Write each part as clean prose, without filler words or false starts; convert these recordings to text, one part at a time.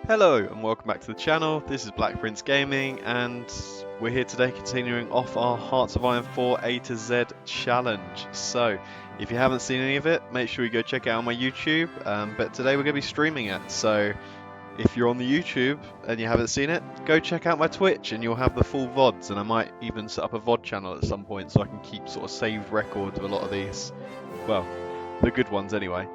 Hello and welcome back to the channel. This is Black Prince Gaming and we're here today continuing off our Hearts of Iron 4 A to Z challenge. So if you haven't seen any of it, make sure you go check it out on my YouTube, but today we're going to be streaming it. So if you're on the YouTube and you haven't seen it, go check out my Twitch and you'll have the full VODs, and I might even set up a VOD channel at some point so I can keep sort of saved records of a lot of these. Well, the good ones anyway.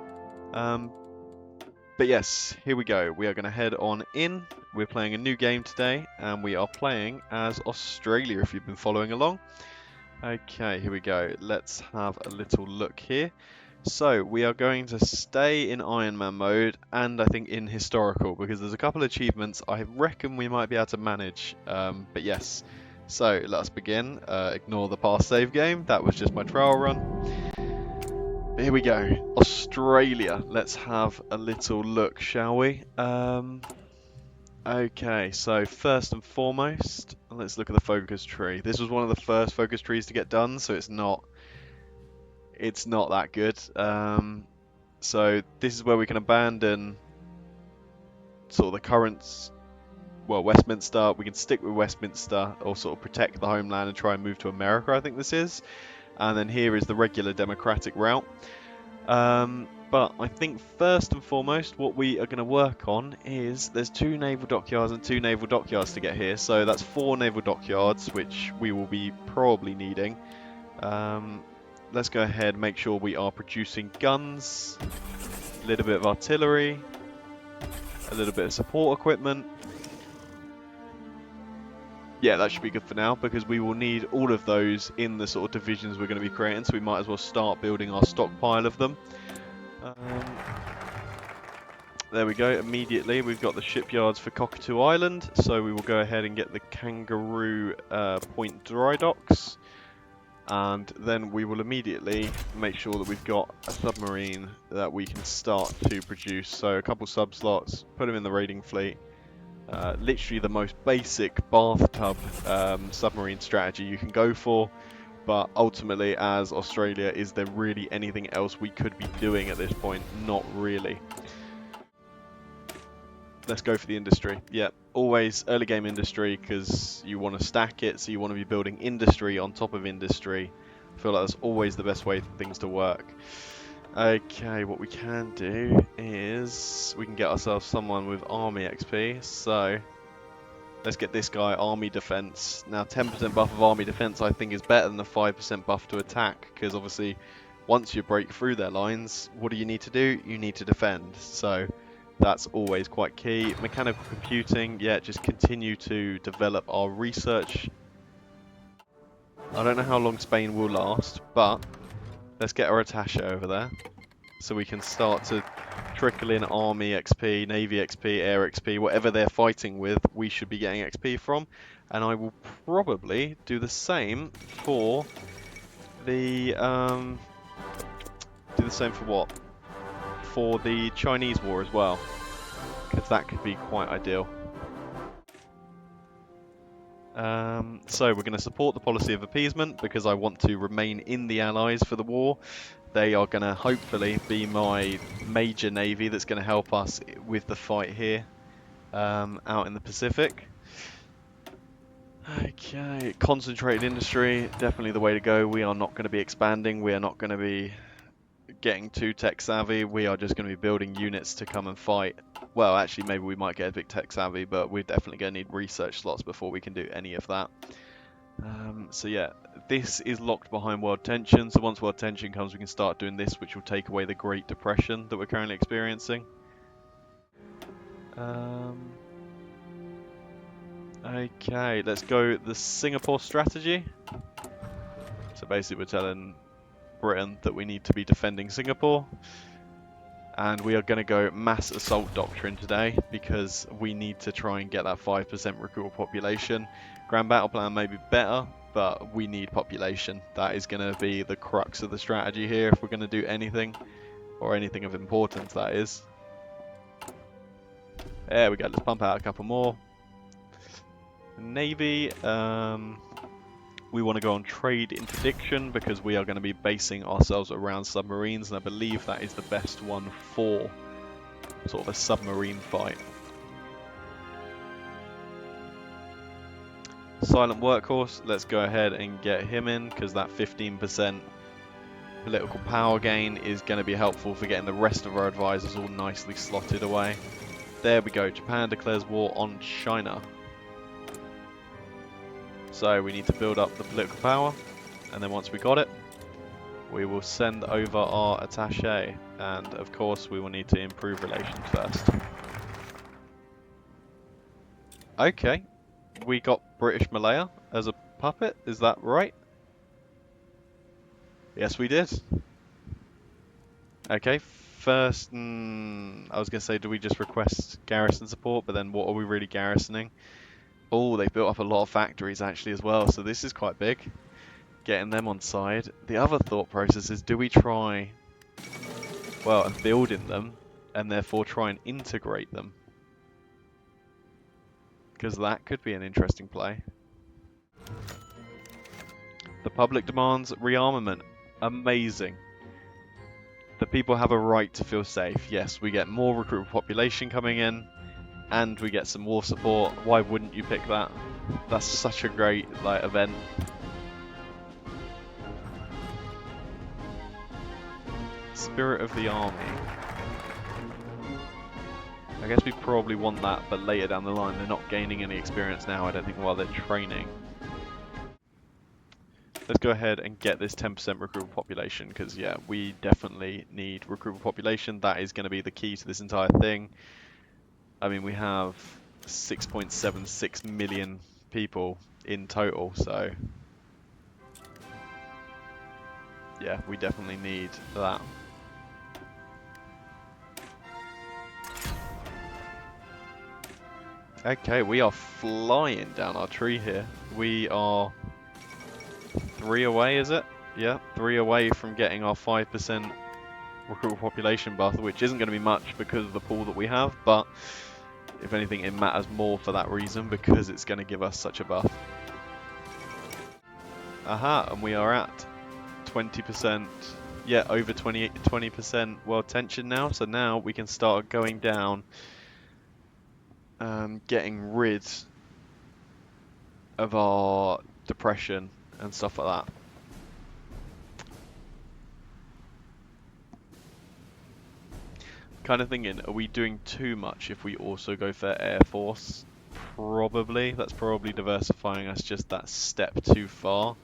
But yes, here we go. We are going to head on in. We're playing a new game today, and we are playing as Australia, if you've been following along. Okay, here we go. Let's have a little look here. So, we are going to stay in Iron Man mode, and I think in historical, because there's a couple of achievements I reckon we might be able to manage. But yes, so let us begin. Ignore the past save game. That was just my trial run. Here we go, Australia. Let's have a little look, shall we? Okay, so first and foremost, let's look at the focus tree. This was one of the first focus trees to get done, so it's not that good. So this is where we can abandon sort of the current, well, Westminster. We can stick with Westminster or sort of protect the homeland and try and move to America, I think this is. And then here is the regular democratic route. But I think first and foremost what we are going to work on is there's 2 naval dockyards and 2 naval dockyards to get here, so that's 4 naval dockyards which we will be probably needing. Let's go ahead and make sure we are producing guns, a little bit of artillery, a little bit of support equipment. Yeah, that should be good for now, because we will need all of those in the sort of divisions we're going to be creating, so we might as well start building our stockpile of them. There we go, immediately we've got the shipyards for Cockatoo Island, so we will go ahead and get the Kangaroo Point dry docks, and then we will immediately make sure that we've got a submarine that we can start to produce. So a couple sub slots, put them in the raiding fleet. Literally the most basic bathtub submarine strategy you can go for, but ultimately as Australia, is there really anything else we could be doing at this point? Not really. Let's go for the industry. Yeah, always early game industry, because you want to stack it, so you want to be building industry on top of industry. I feel like that's always the best way for things to work. Okay, what we can do is we can get ourselves someone with army XP. So let's get this guy, army defense. Now 10% buff of army defense I think is better than the 5% buff to attack, because obviously once you break through their lines, what do you need to do? You need to defend. So that's always quite key. Mechanical computing, yeah, just continue to develop our research. I don't know how long Spain will last, but let's get our attaché over there, so we can start to trickle in army XP, navy XP, air XP, whatever they're fighting with, we should be getting XP from. And I will probably do the same for the, do the same for what? For the Chinese war as well, because that could be quite ideal. So we're going to support the policy of appeasement, because I want to remain in the Allies for the war. They are going to hopefully be my major navy that's going to help us with the fight here out in the Pacific. Okay, concentrated industry, definitely the way to go. We are not going to be expanding. We are not going to be getting too tech savvy. We are just going to be building units to come and fight. Well, actually, maybe we might get a bit tech savvy, but we're definitely going to need research slots before we can do any of that. So yeah, this is locked behind world tension. So once world tension comes, we can start doing this, which will take away the Great Depression that we're currently experiencing. Okay, let's go the Singapore strategy. So basically, we're telling Britain that we need to be defending Singapore, and we are going to go mass assault doctrine today, because we need to try and get that 5% recruitable population. Grand battle plan may be better, but we need population. That is going to be the crux of the strategy here if we're going to do anything, or anything of importance, that is. There we go, let's pump out a couple more. Navy, we want to go on trade interdiction, because we are going to be basing ourselves around submarines, and I believe that is the best one for sort of a submarine fight. Silent Workhorse, let's go ahead and get him in, because that 15% political power gain is going to be helpful for getting the rest of our advisors all nicely slotted away. There we go, Japan declares war on China. So we need to build up the political power, and then once we got it, we will send over our attaché, and of course we will need to improve relations first. Okay, we got British Malaya as a puppet, is that right? Yes, we did. Okay, first, I was going to say, do we just request garrison support, but then what are we really garrisoning? Oh, they've built up a lot of factories actually as well, so this is quite big. Getting them on side. The other thought process is, do we try, well, and build in them, and therefore try and integrate them? Because that could be an interesting play. The public demands rearmament. Amazing. The people have a right to feel safe. Yes, we get more recruitable population coming in, and we get some war support. Why wouldn't you pick that? That's such a great event. Spirit of the Army. I guess we probably want that, but later down the line they're not gaining any experience now, I don't think, while they're training. Let's go ahead and get this 10% recruitable population, because yeah, we definitely need recruitable population. That is going to be the key to this entire thing. I mean, we have 6.76 million people in total, so yeah, we definitely need that. Okay, we are flying down our tree here. We are 3 away, is it? Yeah, 3 away from getting our 5% recruitable population buff, which isn't going to be much because of the pool that we have, but if anything it matters more for that reason, because it's going to give us such a buff. Aha, and we are at 20%, yeah, over 20% world tension now, so now we can start going down, getting rid of our depression and stuff like that. Kind of thinking, are we doing too much if we also go for Air Force? Probably. That's probably diversifying us just that step too far.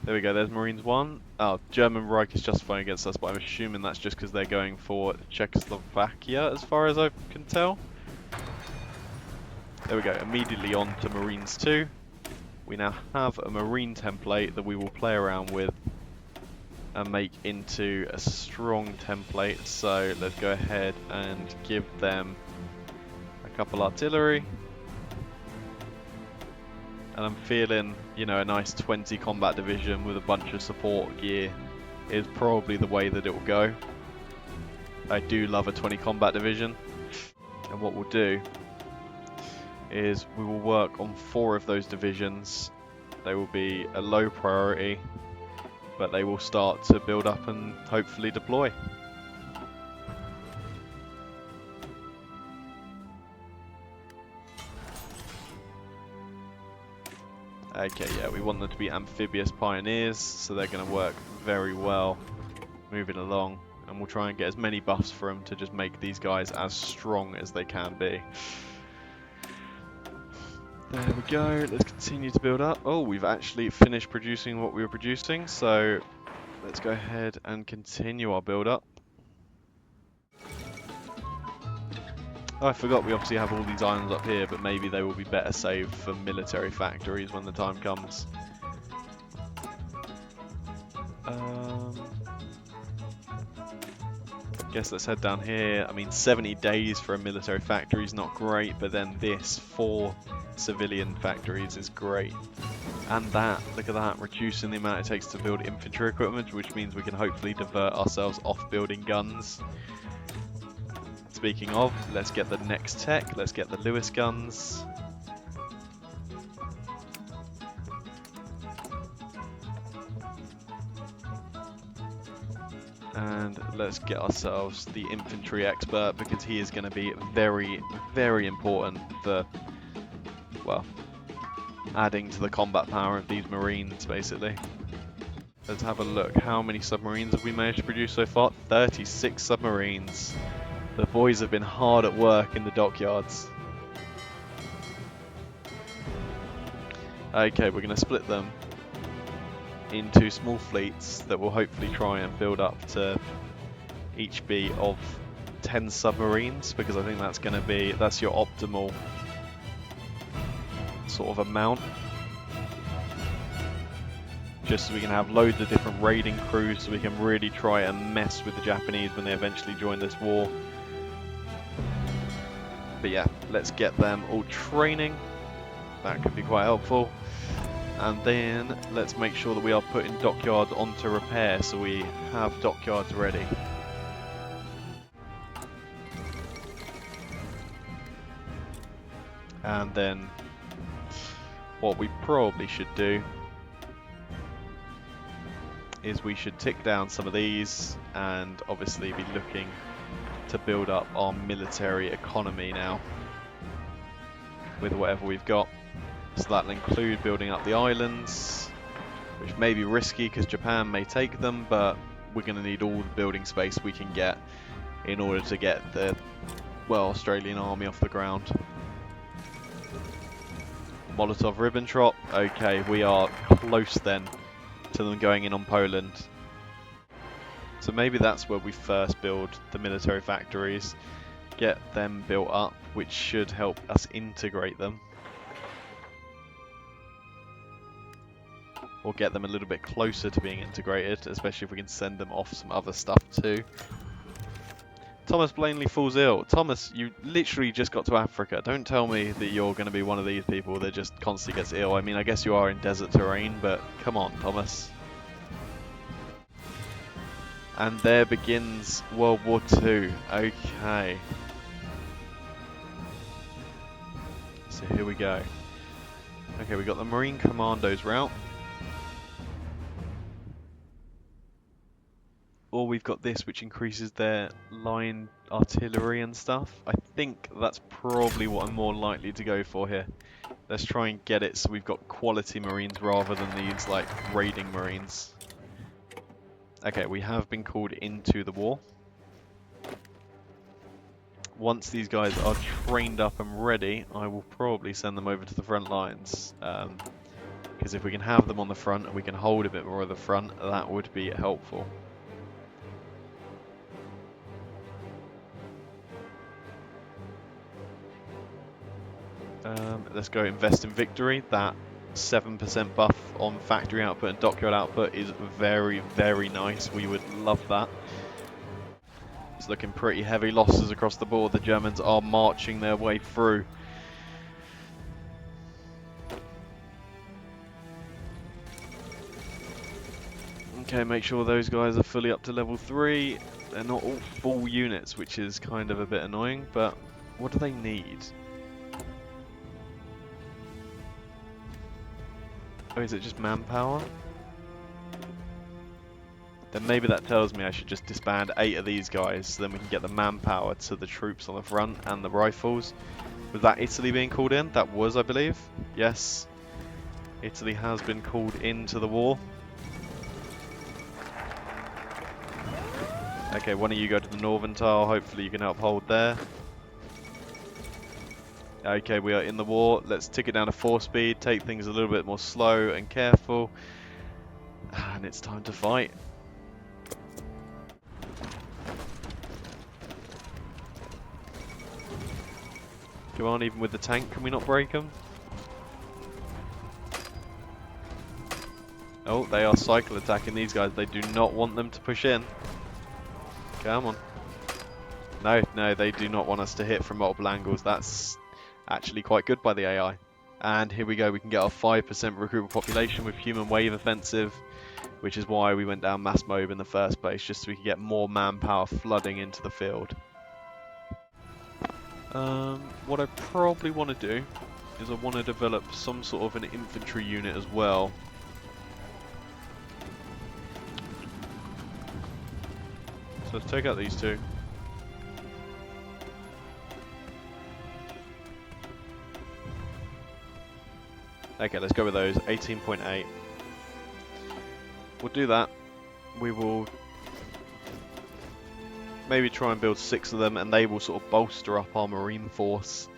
There we go, there's Marines 1. Oh, German Reich is justifying against us, but I'm assuming that's just because they're going for Czechoslovakia, as far as I can tell. There we go, immediately on to Marines 2. We now have a Marine template that we will play around with and make into a strong template. So let's go ahead and give them a couple artillery. And I'm feeling, you know, a nice 20 combat division with a bunch of support gear is probably the way that it will go. I do love a 20 combat division. And what we'll do is we will work on 4 of those divisions. They will be a low priority, but they will start to build up and hopefully deploy. Okay, yeah, we want them to be amphibious pioneers, so they're going to work very well moving along, and we'll try and get as many buffs for them to just make these guys as strong as they can be. There we go, let's continue to build up. Oh, we've actually finished producing what we were producing, so let's go ahead and continue our build up. Oh, I forgot we obviously have all these islands up here, but maybe they will be better saved for military factories when the time comes. Guess let's head down here. I mean, 70 days for a military factory is not great, but then this 4 civilian factories is great. And that, look at that, reducing the amount it takes to build infantry equipment, which means we can hopefully divert ourselves off building guns. Speaking of, let's get the next tech, let's get the Lewis guns. And let's get ourselves the infantry expert, because he is going to be very, very important for well, adding to the combat power of these marines, basically. Let's have a look. How many submarines have we managed to produce so far? 36 submarines. The boys have been hard at work in the dockyards. Okay, we're going to split them into small fleets that will hopefully try and build up to each be of 10 submarines, because I think that's going to be, that's your optimal sort of amount. Just so we can have loads of different raiding crews, so we can really try and mess with the Japanese when they eventually join this war. But yeah, let's get them all training. That could be quite helpful. And then let's make sure that we are putting dockyards onto repair, so we have dockyards ready. And then what we probably should do is we should tick down some of these and obviously be looking to build up our military economy now with whatever we've got. So that'll include building up the islands, which may be risky because Japan may take them, but we're going to need all the building space we can get in order to get the, well, Australian army off the ground. Molotov-Ribbentrop, okay, we are close then to them going in on Poland. So maybe that's where we first build the military factories, get them built up, which should help us integrate them. Or get them a little bit closer to being integrated, especially if we can send them off some other stuff too. Thomas Blaney falls ill. Thomas, you literally just got to Africa. Don't tell me that you're going to be one of these people that just constantly gets ill. I mean, I guess you are in desert terrain, but come on, Thomas. And there begins World War II. Okay. So here we go. Okay, we got the Marine Commandos route. Or we've got this, which increases their line artillery and stuff. I think that's probably what I'm more likely to go for here. Let's try and get it so we've got quality Marines rather than these like raiding Marines. Okay, we have been called into the war. Once these guys are trained up and ready, I will probably send them over to the front lines. Because if we can have them on the front and we can hold a bit more of the front, that would be helpful. Let's go invest in victory. That 7% buff on factory output and dockyard output is very, very nice. We would love that. It's looking pretty heavy losses across the board. The Germans are marching their way through. Okay, make sure those guys are fully up to level 3. They're not all full units, which is kind of a bit annoying, but what do they need? Oh, is it just manpower? Then maybe that tells me I should just disband 8 of these guys, so then we can get the manpower to the troops on the front and the rifles. Was that Italy being called in? That was, I believe. Yes. Italy has been called into the war. Okay, one of you go to the northern tile. Hopefully you can help hold there. Okay, we are in the war. Let's tick it down to 4 speed, take things a little bit more slow and careful. And it's time to fight. Come on, even with the tank, can we not break them? Oh, they are cycle attacking these guys. They do not want them to push in. Come on. No, they do not want us to hit from multiple angles. That's actually quite good by the AI. And here we go, we can get our 5% recruitable population with human wave offensive, which is why we went down mass mob in the first place, just so we can get more manpower flooding into the field. What I probably want to do is I want to develop some sort of an infantry unit as well. So let's take out these two. Okay, let's go with those. 18.8. We'll do that. We will maybe try and build 6 of them, and they will sort of bolster up our marine force,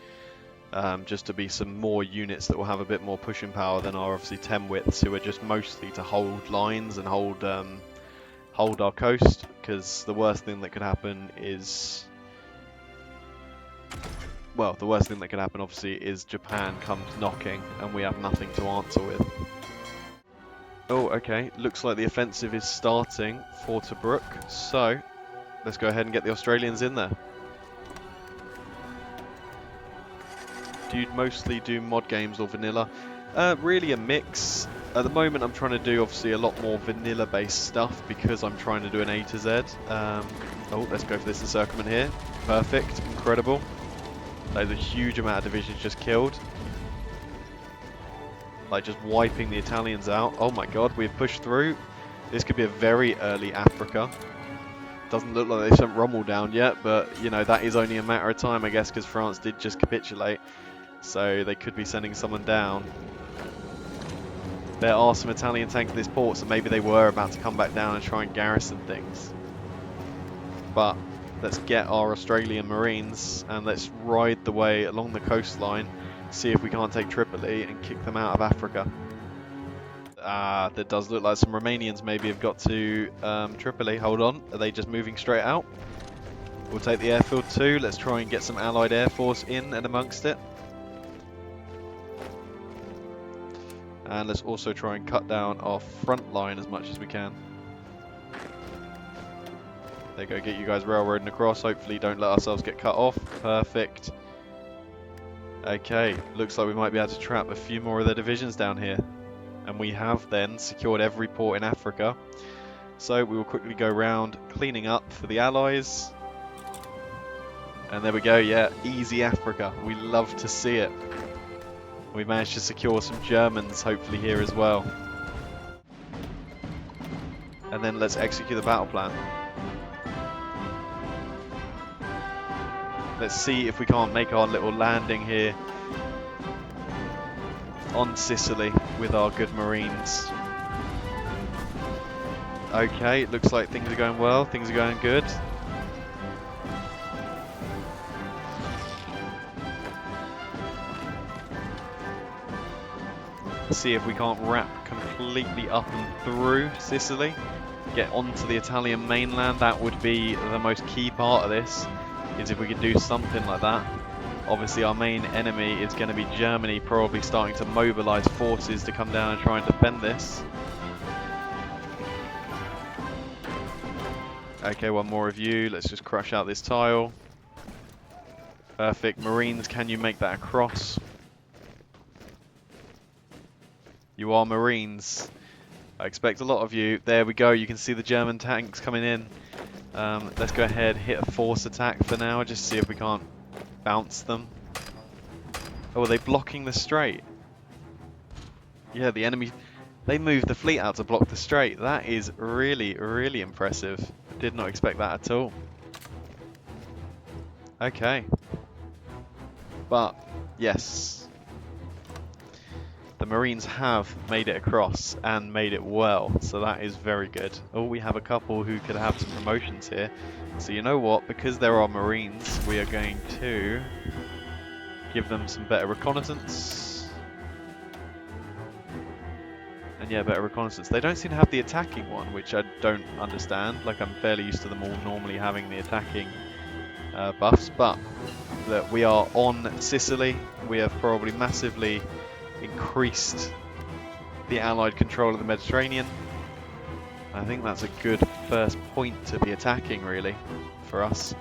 just to be some more units that will have a bit more pushing power than our obviously 10 widths, who are just mostly to hold lines and hold our coast. Because the worst thing that could happen is, well, the worst thing that could happen obviously is Japan comes knocking and we have nothing to answer with. Oh, okay, looks like the offensive is starting for Tobruk, so let's go ahead and get the Australians in there. Do you mostly do mod games or vanilla? Really a mix. At the moment I'm trying to do obviously a lot more vanilla based stuff because I'm trying to do an A to Z. Oh, let's go for this encirclement here. Perfect, incredible. There's a huge amount of divisions just killed. Like just wiping the Italians out. Oh my god, we've pushed through. This could be a very early Africa. Doesn't look like they sent Rommel down yet, but you know, that is only a matter of time, I guess, because France did just capitulate. So they could be sending someone down. There are some Italian tanks at this port, so maybe they were about to come back down and try and garrison things. But let's get our Australian Marines and let's ride the way along the coastline, see if we can't take Tripoli and kick them out of Africa. Ah, that does look like some Romanians maybe have got to Tripoli. Hold on, are they just moving straight out? We'll take the airfield too. Let's try and get some Allied Air Force in and amongst it. And let's also try and cut down our front line as much as we can. There you go, get you guys railroading across. Hopefully don't let ourselves get cut off. Perfect. Okay, looks like we might be able to trap a few more of their divisions down here. And we have then secured every port in Africa. So we will quickly go round cleaning up for the Allies. And there we go, yeah, easy Africa. We love to see it. We managed to secure some Germans hopefully here as well. And then let's execute the battle plan. Let's see if we can't make our little landing here on Sicily with our good Marines. Okay, looks like things are going well, things are going good. See if we can't wrap completely up and through Sicily, get onto the Italian mainland. That would be the most key part of this, is if we could do something like that. Obviously our main enemy is going to be Germany, probably starting to mobilise forces to come down and try and defend this. Okay, one more of you, let's just crush out this tile. Perfect. Marines, can you make that across? You are Marines. I expect a lot of you. There we go, you can see the German tanks coming in. Let's go ahead, hit a force attack for now, just see if we can't bounce them. Oh, are they blocking the strait? Yeah, the enemy, they moved the fleet out to block the strait. That is really, really impressive. I did not expect that at all. Okay. But, yes. The Marines have made it across and made it well, so that is very good. Oh, we have a couple who could have some promotions here. So you know what, because there are Marines, we are going to give them some better reconnaissance. And yeah, better reconnaissance. They don't seem to have the attacking one, which I don't understand. Like, I'm fairly used to them all normally having the attacking buffs, but that we are on Sicily. We have probably massively increased the Allied control of the Mediterranean. I think that's a good first point to be attacking, really, for us.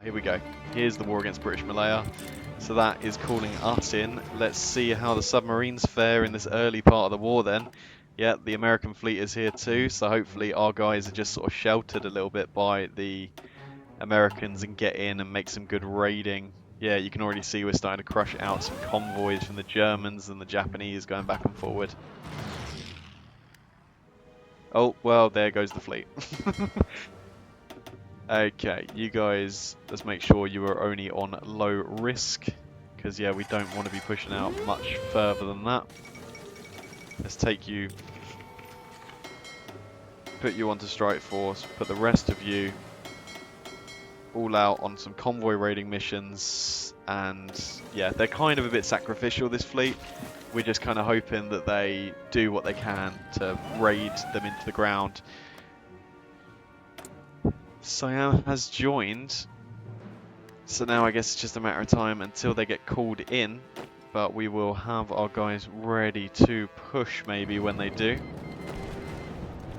Here we go. Here's the war against British Malaya. So that is calling us in. Let's see how the submarines fare in this early part of the war then. Yeah, the American fleet is here too, so hopefully our guys are just sort of sheltered a little bit by the Americans and get in and make some good raiding. Yeah, you can already see we're starting to crush out some convoys from the Germans and the Japanese going back and forward. Oh, well, there goes the fleet. Okay, you guys, let's make sure you are only on low risk, because yeah, we don't want to be pushing out much further than that. Let's take you, put you onto strike force, put the rest of you all out on some convoy raiding missions, and yeah, they're kind of a bit sacrificial, this fleet. We're just kind of hoping that they do what they can to raid them into the ground. Siam has joined, so now I guess it's just a matter of time until they get called in, but we will have our guys ready to push maybe when they do.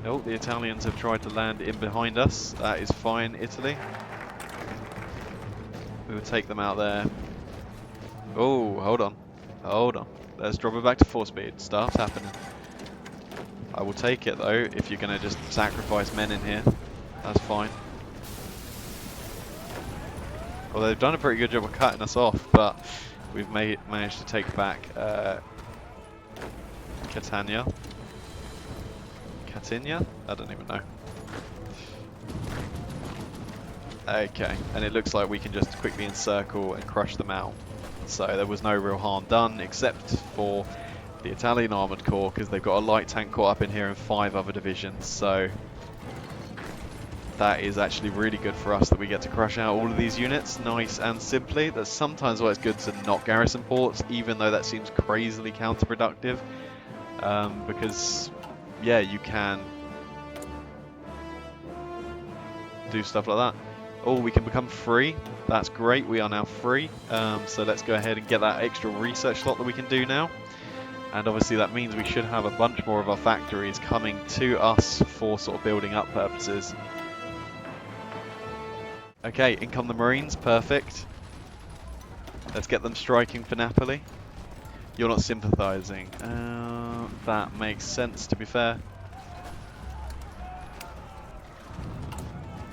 Oh, the Italians have tried to land in behind us. That is fine, Italy. We will take them out there. Oh, hold on. Hold on. Let's drop it back to 4 speed. Stuff's happening. I will take it though, if you're going to just sacrifice men in here. That's fine. Well, they've done a pretty good job of cutting us off, but we've managed to take back Catania. Catinia? I don't even know. Okay, and it looks like we can just quickly encircle and crush them out. So there was no real harm done, except for the Italian Armoured Corps, because they've got a light tank caught up in here and 5 other divisions. So that is actually really good for us that we get to crush out all of these units, nice and simply. That's sometimes why it's good to not garrison ports, even though that seems crazily counterproductive. Because, yeah, you can do stuff like that. Oh, we can become free. That's great. We are now free. So let's go ahead and get that extra research slot that we can do now. And obviously that means we should have a bunch more of our factories coming to us for sort of building up purposes. Okay, in come the Marines. Perfect. Let's get them striking for Napoli. You're not sympathising. That makes sense, to be fair.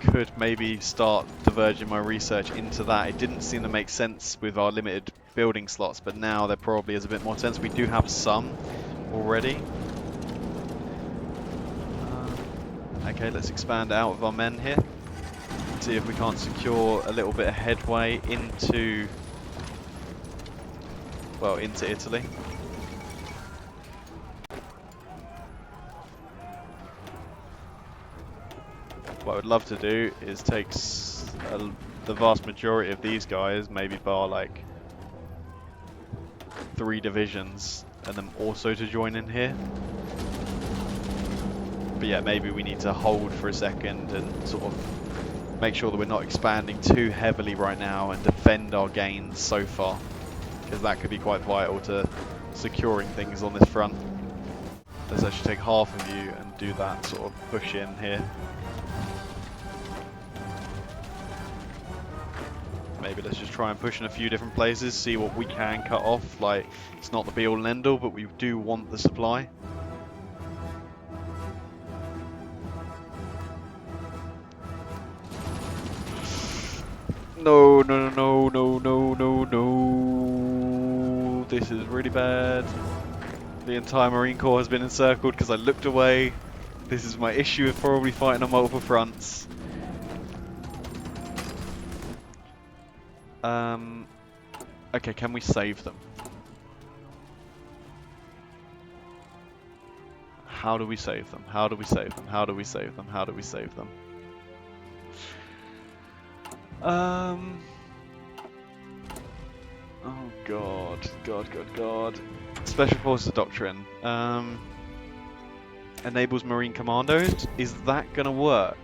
Could maybe start diverging my research into that. It didn't seem to make sense with our limited building slots, but now there probably is a bit more sense. We do have some already. Okay, let's expand out of our men here. See if we can't secure a little bit of headway into, well, into Italy. What I would love to do is take the vast majority of these guys, maybe bar like 3 divisions, and then also to join in here. But yeah, maybe we need to hold for a second and sort of make sure that we're not expanding too heavily right now and defend our gains so far, because that could be quite vital to securing things on this front. Let's actually take half of you and do that sort of push in here. Maybe let's just try and push in a few different places, see what we can cut off. Like, it's not the be-all and end-all, but we do want the supply. No, no, no, no, no, no, no. This is really bad. The entire Marine Corps has been encircled because I looked away. This is my issue with probably fighting on multiple fronts. Okay, can we save them? How do we save them? How do we save them? How do we save them? How do we save them? Oh God, God, God, God. Special Forces Doctrine. Enables Marine Commandos. Is that gonna work?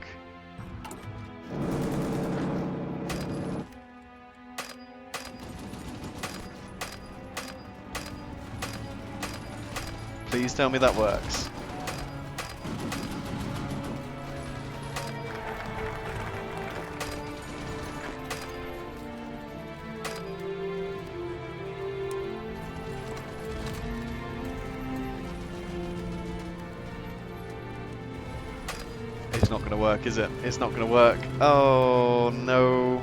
Please tell me that works. It's not going to work, is it? It's not going to work. Oh, no.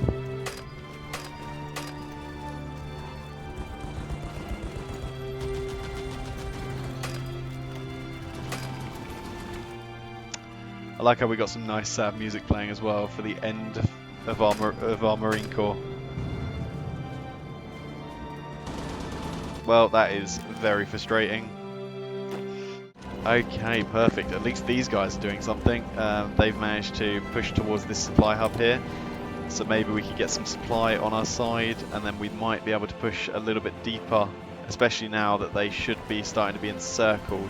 I like how we got some nice sad music playing as well for the end of our Marine Corps. Well, that is very frustrating. Okay, perfect. At least these guys are doing something. They've managed to push towards this supply hub here. So maybe we could get some supply on our side, and then we might be able to push a little bit deeper, especially now that they should be starting to be encircled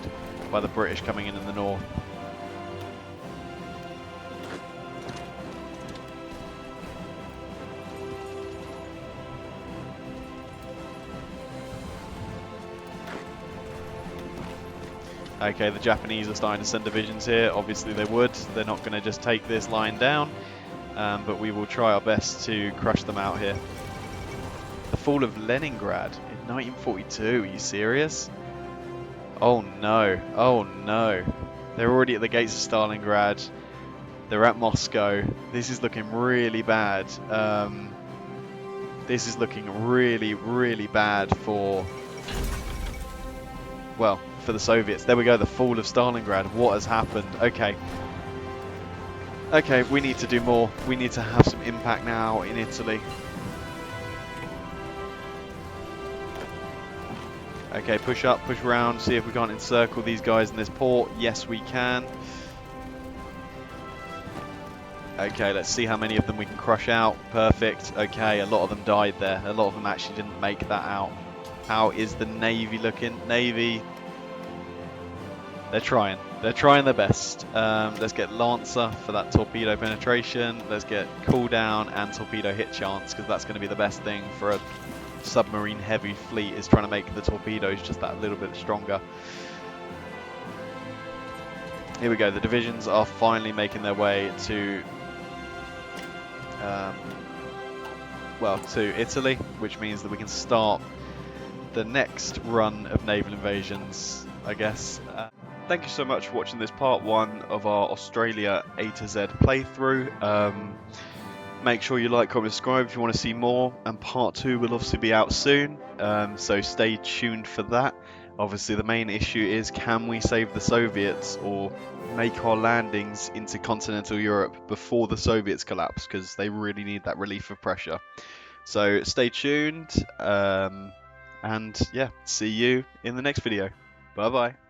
by the British coming in the north. Okay, the Japanese are starting to send divisions here. Obviously they would. They're not going to just take this line down. But we will try our best to crush them out here. The fall of Leningrad in 1942, are you serious? Oh no, oh no. They're already at the gates of Stalingrad. They're at Moscow. This is looking really bad. This is looking really, really bad for, well, for the Soviets. There we go, the fall of Stalingrad. What has happened? Okay. Okay, we need to do more. We need to have some impact now in Italy. Okay, push up, push around, see if we can't encircle these guys in this port. Yes, we can. Okay, let's see how many of them we can crush out. Perfect. Okay, a lot of them died there. A lot of them actually didn't make that out. How is the Navy looking? Navy, they're trying. They're trying their best. Let's get Lancer for that torpedo penetration. Let's get cooldown and torpedo hit chance, because that's going to be the best thing for a submarine heavy fleet, is trying to make the torpedoes just that little bit stronger. Here we go. The divisions are finally making their way to, well, to Italy, which means that we can start the next run of naval invasions, I guess. Thank you so much for watching this part 1 of our Australia A to Z playthrough. Make sure you like, comment, subscribe if you want to see more, and part 2 will obviously be out soon, so stay tuned for that. Obviously the main issue is, can we save the Soviets or make our landings into continental Europe before the Soviets collapse, because they really need that relief of pressure. So stay tuned, and yeah, see you in the next video. Bye bye.